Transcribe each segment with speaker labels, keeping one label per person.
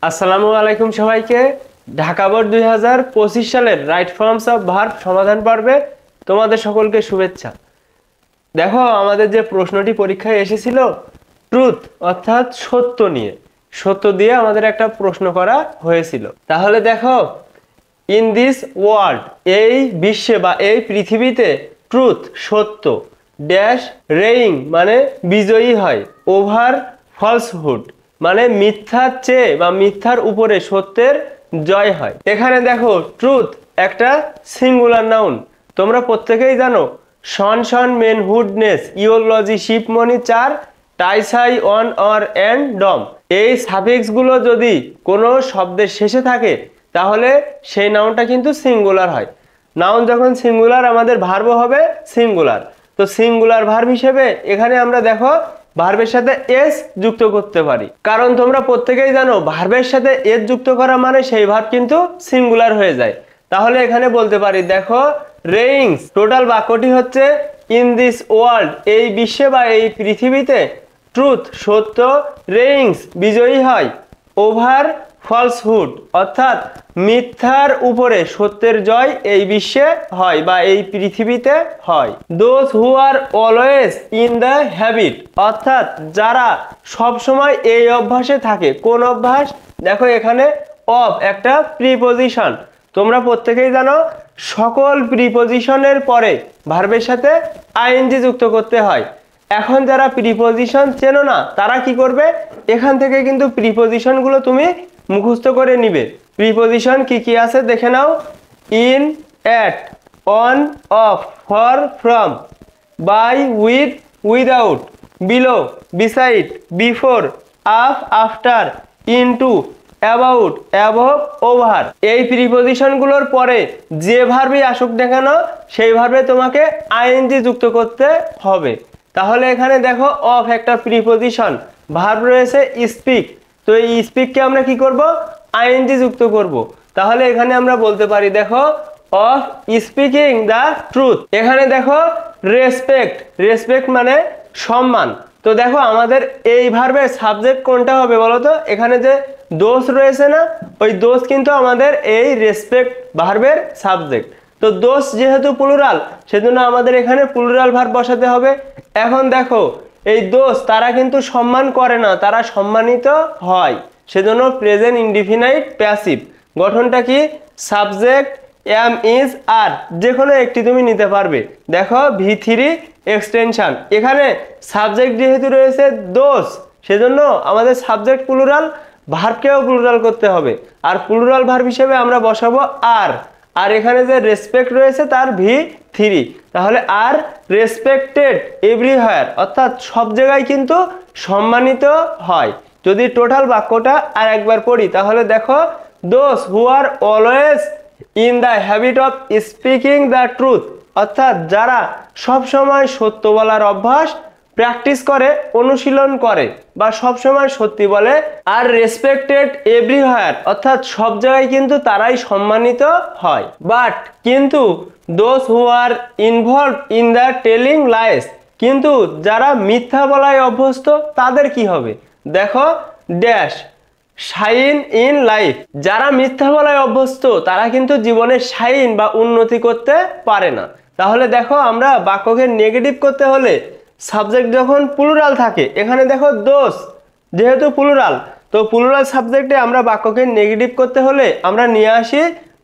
Speaker 1: আসসালামু আলাইকুম সবাইকে। ঢাকা বোর্ড 2025 সালের রাইট ফর্মস অফ ভার্ব সমাধান পর্বে তোমাদের সকলকে শুভেচ্ছা। দেখো, আমাদের যে প্রশ্নটি পরীক্ষায় এসেছিল ট্রুথ অর্থাৎ সত্য নিয়ে, সত্য দিয়ে আমাদের একটা প্রশ্ন করা হয়েছিল। তাহলে দেখো, ইন দিস ওয়ার্ল্ড, এই বিশ্বে বা এই পৃথিবীতে, ট্রুথ সত্য, ড্যাশ রেইং মানে বিজয়ী হয়, ওভার ফলসহুড মানে মিথ্যার চেয়ে বা মিথ্যার উপরে সত্যের জয় হয়। এখানে দেখো, ট্রুথ একটা সিঙ্গুলার নাউন। তোমরা প্রত্যেকেই জানো শন শন মেনহুডনেস ইওলজি শিপমনি চার টাইসাই অন অর অ্যান্ড ডম, এই সাফিক্সগুলো যদি কোনো শব্দের শেষে থাকে তাহলে সেই নাউনটা কিন্তু সিঙ্গুলার হয়। নাউন যখন সিঙ্গুলার, আমাদের ভার্বও হবে সিঙ্গুলার। তো সিঙ্গুলার ভার্ব হিসেবে এখানে আমরা দেখো ভার্বের সাথে এস যুক্ত করতে পারি, কারণ তোমরা প্রত্যেকেই জানো ভার্বের সাথে এস যুক্ত করা মানে সেই ভার্ব কিন্তু সিঙ্গুলার হয়ে যায়। তাহলে এখানে বলতে পারি, দেখো রেইংস, টোটাল বাক্যটি হচ্ছে ইন দিস ওয়ার্ল্ড, এই বিশ্বে বা এই পৃথিবীতে, ট্রুথ সত্য, রেইংস বিজয়ী হয়, ওভার ফলসহুড অর্থাৎ মিথ্যার উপরে সত্যের জয় এই বিশ্বে হয় বা এই পৃথিবীতে হয়। Those who are always in the habit অর্থাৎ যারা সব সময় এই অভ্যাসে থাকে। কোন অভ্যাস? দেখো এখানে অফ একটা প্রিপজিশন। তোমরা প্রত্যেকেই জানো সকল প্রিপজিশনের পরে ভার্বের সাথে আইএনজি যুক্ত করতে হয়। এখন যারা প্রিপজিশন চেনো না তারা কি করবে, এখান থেকে কিন্তু প্রিপজিশনগুলো তুমি মুখস্থ করে নিবে। প্রিপজিশন কি কি আছে দেখে নাও। In, at, on, of, for, from, by, with, without, below, beside, before, off, after, into, about, above, over. এই প্রিপজিশনগুলোর পরে যে ভার্বই আসুক না কেন সেই ভার্বে তোমাকে আইএনজি যুক্ত করতে হবে। তাহলে এখানে দেখো অফ একটা প্রিপজিশন, ভার্ব রয়েছে স্পিক, তো এই স্পিককে আমরা কি করব, আইএনজি যুক্ত করব। তাহলে এখানে আমরা বলতে পারি, দেখো অফ স্পিকিং দ্য ট্রুথ। এখানে দেখো রেসপেক্ট, রেসপেক্ট মানে সম্মান। তো দেখো আমাদের এই ভার্বের সাবজেক্ট কোনটা হবে বলো তো। এখানে যে দোষ রয়েছে না, ওই দোষ কিন্তু আমাদের এই রেসপেক্ট ভার্বের সাবজেক্ট। তো দোষ যেহেতু প্লুরাল, সেজন্য আমাদের এখানে প্লুরাল ভার্ব বসাতে হবে। এখন দেখো এই দোষ তারা কিন্তু সম্মান করে না, তারা সম্মানিত হয়, সেজন্য প্রেজেন্ট ইনডিফিনাইট প্যাসিভ। গঠনটা কি? সাবজেক্ট, এম, ইজ, আর, যে কোনো একটি তুমি নিতে পারবে। দেখো V3 এক্সটেনশন, এখানে সাবজেক্ট যেহেতু রয়েছে দোষ, সেজন্য আমাদের সাবজেক্ট প্লুরাল, ভার্বকেও প্লুরাল করতে হবে। আর প্লুরাল ভার্ব হিসেবে আমরা বসাবো আর। আর এখানে যে রেসপেক্ট রয়েছে তার V3, তাহলে আর রেসপেক্টেড এভরিহোয়ার অর্থাৎ সব জায়গায় কিন্তু সম্মানিত হয়। যদি টোটাল বাক্যটা আর একবার পড়ি তাহলে দেখো, those who are always in the habit of speaking the truth অর্থাৎ যারা সব সময় সত্য বলার অভ্যাস প্র্যাকটিস করে, অনুশীলন করে বা সব সময় সত্যি বলে, আর রেসপেক্টেড এভরিহোয়ার অর্থাৎ সব জায়গায় কিন্তু তারাই সম্মানিত হয়। বাট কিন্তু those who are involve in the telling lies, কিন্তু যারা মিথ্যা বলায় অভ্যস্ত তাদের কি হবে? দেখো ড্যাশ শাইন ইন লাইফ, যারা মিথ্যা বলায় অভ্যস্ত তারা কিন্তু জীবনে শাইন বা উন্নতি করতে পারে না। তাহলে দেখো আমরা বাক্যকে নেগেটিভ করতে হলে সাবজেক্ট যখন প্লুরাল থাকে, এখানে দেখো দোষ যেহেতু প্লুরাল, তো প্লুরাল সাবজেক্টে আমরা বাক্যকে নেগেটিভ করতে হলে আমরা নিয়ে আসি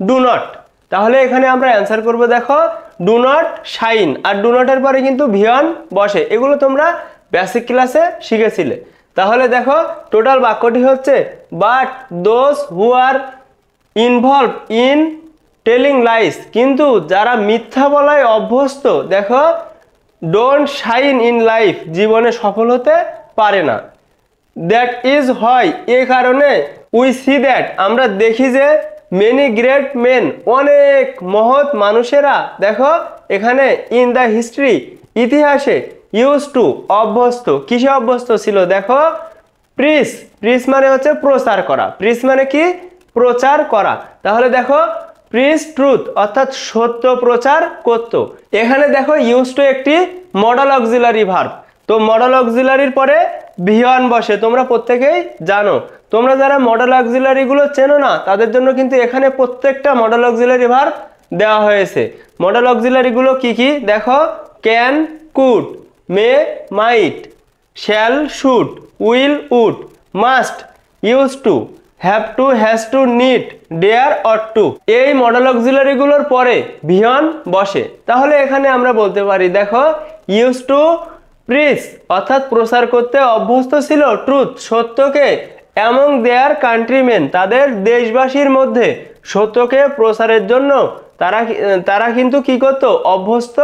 Speaker 1: ডু নট। তাহলে এখানে আমরা অ্যান্সার করব, দেখো ডু নট শাইন, আর ডু নটের পরে কিন্তু ভিয়ন বসে, এগুলো তোমরা বেসিক ক্লাসে শিখেছিলে। তাহলে দেখো টোটাল বাক্যটি হচ্ছে, but those who are involve in telling lies, কিন্তু যারা মিথ্যা বলায় অভ্যস্ত, দেখো ডোন্ট শাইন ইন লাইফ, জীবনে সফল হতে পারে না। দ্যাট ইজ হয়, এ কারণে উই সি দ্যাট, আমরা দেখি যে মেনি গ্রেট মেন, অনেক মহৎ মানুষেরা, দেখো এখানে ইন দ্য হিস্ট্রি ইতিহাসে, ইউজ টু অভ্যস্ত, কিসে অভ্যস্ত ছিল? দেখো প্রিস, প্রিস মানে হচ্ছে প্রচার করা, প্রিস মানে কি? প্রচার করা। তাহলে দেখো প্রিস ট্রুথ অর্থাৎ সত্য প্রচার করত। এখানে দেখো ইউজ টু একটি মডেল অক্সিলারি ভার্ব, তো মডেল অক্সিলারির পরে V1 বসে, তোমরা প্রত্যেকেই জানো। তো তোমরা যারা মডেল অক্সিলারি গুলো চেনো না তাদের জন্য কিন্তু এখানে প্রত্যেকটা মডেল অক্সিলারি ভার্ব দেওয়া হয়েছে। মডেল অক্সিলারি গুলো কি কি দেখো, can, could, may, might, shall, should, will, would, must, use to, have to, has to, need, dare, ought to. এই মডেল অক্সিলারি গুলোর পরে ভিয়ন বসে। তাহলে এখানে আমরা বলতে পারি দেখো, ইউজ টু প্রিচ অর্থাৎ প্রচার করতে অভ্যস্ত ছিল, ট্রুথ সত্যকে, অ্যামং দেয়ার কান্ট্রিমেন তাদের দেশবাসীর মধ্যে সত্যকে প্রচারের জন্য তারা কিন্তু কি করতো, অভ্যস্ত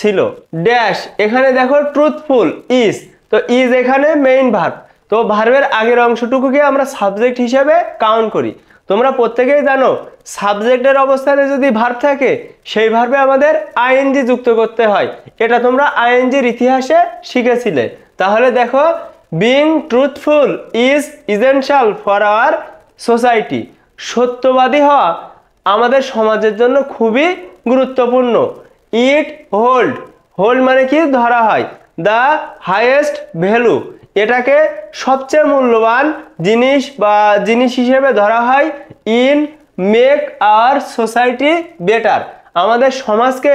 Speaker 1: ছিল। ড্যাশ, এখানে দেখো ট্রুথফুল, ইজ, তো ইজ এখানে মেইন ভার্ব, তো ভার্বের আগের অংশটুকুকে আমরা সাবজেক্ট হিসেবে কাউন্ট করি। তোমরা প্রত্যেকেই জানো সাবজেক্টের অবস্থানে যদি ভার্ব থাকে সেই ভার্বে আমাদের আইএনজি যুক্ত করতে হয়, এটা তোমরা আইএনজির ইতিহাসে শিখেছিলে। তাহলে দেখো, being truthful is essential for our society, সত্যবাদী হওয়া আমাদের সমাজের জন্য খুবই গুরুত্বপূর্ণ। ইট হোল্ড, হোল্ড মানে কি ধরা হয়, দ্য হাইয়েস্ট ভ্যালু, এটাকে সবচেয়ে মূল্যবান জিনিস বা জিনিস হিসেবে ধরা হয়। In make our society better, আমাদের সমাজকে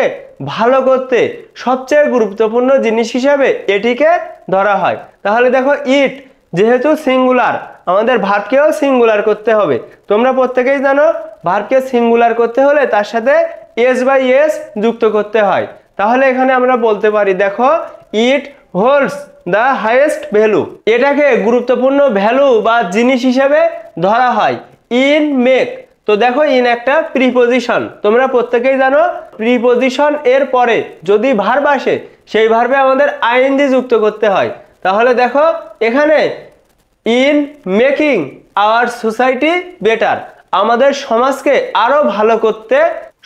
Speaker 1: ভালো করতে সবচেয়ে গুরুত্বপূর্ণ জিনিস হিসেবে এটিকে ধরা হয়। তাহলে দেখো, ইট যেহেতু সিঙ্গুলার আমাদের ভার্বকেও সিঙ্গুলার করতে হবে। তোমরা প্রত্যেকেই জানো ভার্বকে সিঙ্গুলার করতে হলে তার সাথে এস বাই এস যুক্ত করতে হয়। তাহলে এখানে আমরা বলতে পারি দেখো, ইট হোল্ডস দ্য হাইয়েস্ট ভ্যালু, এটাকে গুরুত্বপূর্ণ ভ্যালু বা জিনিস হিসেবে ধরা হয়। ইন মেক, তো দেখো ইন একটা প্রিপোজিশন, তোমরা প্রত্যেকেই জানো প্রিপোজিশন এর পরে যদি ভার্ব আসে সেই ভার্বে আমাদের আইএনজি যুক্ত করতে হয়। তাহলে দেখো এখানে in making our society better, আমাদের সমাজকে আরো ভালো করতে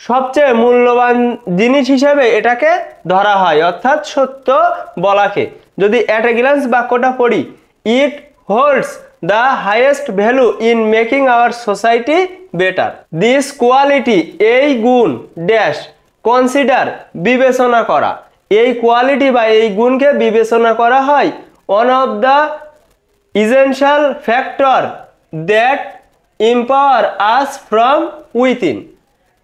Speaker 1: সবচেয়ে মূল্যবান জিনিস হিসেবে এটাকে ধরা হয়, অর্থাৎ সত্য বলাকে। যদি অ্যাট এ গ্ল্যান্স বাক্যটা পড়ি, it holds the highest value in making our society better. This quality, এই গুণ, ড্যাশ, কনসিডার, বিবেচনা করা, এই কোয়ালিটি বা এই গুণকে বিবেচনা করা হয় one of the essential factor that empower us from within,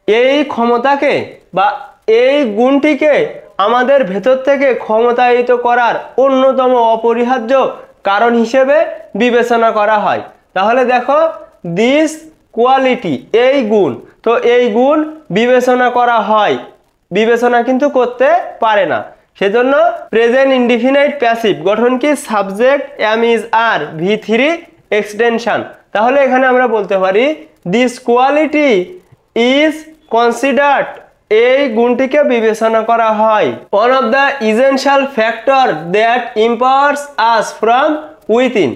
Speaker 1: এই ক্ষমতাকে বা এই গুণটিকে আমাদের ভেতর থেকে ক্ষমতায়িত করার অন্যতম অপরিহার্য কারণ হিসেবে বিবেচনা করা হয়। তাহলে দেখো, দিস কোয়ালিটি, এই গুণ, তো এই গুণ বিবেচনা করা হয়, বিবেচনা কিন্তু করতে পারে না, সেজন্য প্রেজেন্ট ইনডিফিনাইট প্যাসিভ গঠন কি, subject am is are V3 extension. তাহলে এখানে আমরা বলতে পারি দিস কোয়ালিটি ইজ কনসিডার্ড, এই গুণটিকে বিবেচনা করা হয় one of the essential factor that empowers us from within,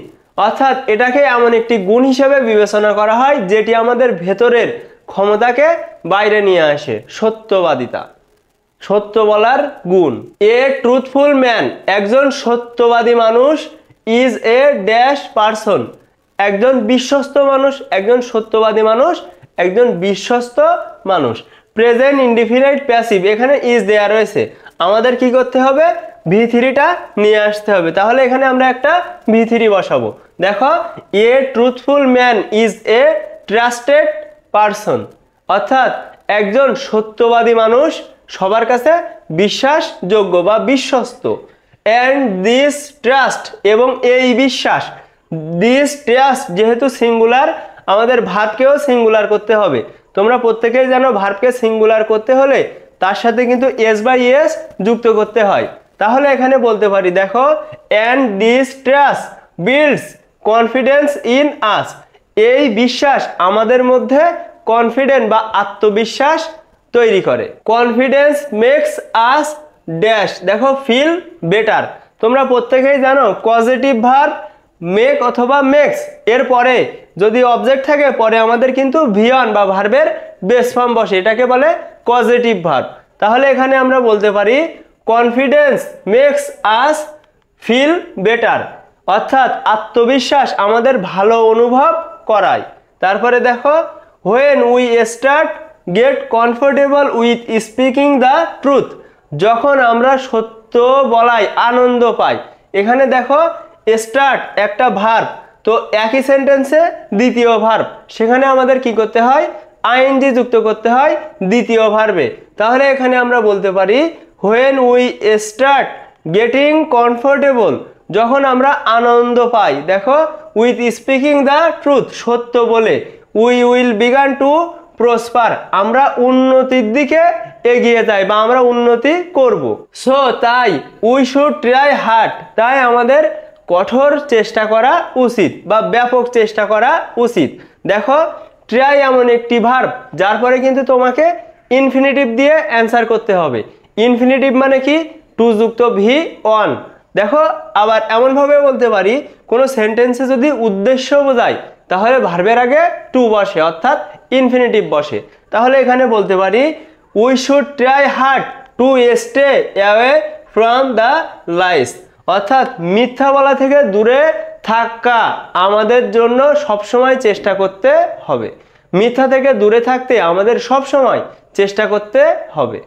Speaker 1: অর্থাৎ এটাকে এমন একটি গুণ হিসেবে বিবেচনা করা হয় যেটি আমাদের ভেতরের ক্ষমতাকে বাইরে নিয়ে আসে, সত্যবাদিতা, সত্য বলার গুণ। এ ট্রুথফুল ম্যান, একজন সত্যবাদী মানুষ, ইজ এ ড্যাশ পারসন, একজন বিশ্বস্ত মানুষ, একজন সত্যবাদী মানুষ, একজন বিশ্বস্ত মানুষ। প্রেজেন্ট ইনডিফিনাইট প্যাসিভ, এখানে ইজ দেয়া রয়েছে, আমাদের কি করতে হবে, V3টা নিয়ে আসতে হবে। তাহলে এখানে আমরা একটা V3 বসাবো। দেখো, a truthful man is a trusted person, অর্থাৎ একজন সত্যবাদী মানুষ সবার কাছে বিশ্বাসযোগ্য বা বিশ্বস্ত। অ্যান্ড দিস ট্রাস্ট, এবং এই বিশ্বাস, দিস ট্রাস্ট যেহেতু সিঙ্গুলার আমাদের ভার্বকেও সিঙ্গুলার করতে হবে। তোমরা প্রত্যেকেই জানো ভার্বকে সিঙ্গুলার করতে হলে তার সাথে কিন্তু এস বাই এস যুক্ত করতে হয়। তাহলে এখানে বলতে পারি দেখো, and this trust builds confidence in us, এই বিশ্বাস আমাদের মধ্যে কনফিডেন্ট বা আত্মবিশ্বাস তৈরি করে। কনফিডেন্স মেক্স আস ড্যাশ, দেখো ফিল বেটার, তোমরা প্রত্যেকেই জানো পজিটিভ ভার্ব মেক অথবা মেক্স এর পরে যদি অবজেক্ট থাকে পরে আমাদের কিন্তু V1 বা ভার্বের বেস ফর্ম বসে, এটাকে বলে পজিটিভ ভার্ব। তাহলে এখানে আমরা বলতে পারি confidence makes us feel better, অর্থাৎ আত্মবিশ্বাস আমাদের ভালো অনুভব করায়। তারপরে দেখো, when we start get comfortable with speaking the truth, যখন আমরা সত্য বলায় আনন্দ পাই। এখানে দেখো স্টার্ট একটা ভার্ব, তো একই সেন্টেন্সে দ্বিতীয় ভার্ব, সেখানে আমাদের কি করতে হয়, আইএনজি যুক্ত করতে হয় দ্বিতীয় ভার্বে। তাহলে এখানে আমরা বলতে পারি when we start getting comfortable, যখন আমরা আনন্দ পাই, দেখো with speaking the truth, সত্য বলে, we will begin to prosper, আমরা উন্নতির দিকে এগিয়ে যাই বা আমরা উন্নতি করব। সো তাই উই শুড ট্রাই হার্ড, তাই আমাদের কঠোর চেষ্টা করা উচিত বা ব্যাপক চেষ্টা করা উচিত। দেখো ট্রাই এমন একটি ভার্ব যার পরে কিন্তু তোমাকে ইনফিনিটিভ দিয়ে অ্যান্সার করতে হবে। ইনফিনিটিভ মানে কি, টু যুক্ত ভি ওয়ান। দেখো আবার এমনভাবে বলতে পারি, কোনো সেন্টেন্সে যদি উদ্দেশ্য বোঝায় তাহলে ভার্বের আগে টু বসে, অর্থাৎ ইনফিনিটিভ বসে। তাহলে এখানে বলতে পারি we should try hard to stay away from the lies, অর্থাৎ মিথ্যা বলা থেকে দূরে থাকা আমাদের জন্য সবসময় চেষ্টা করতে হবে। মিথ্যা থেকে দূরে থাকতে আমাদের সবসময় চেষ্টা করতে হবে।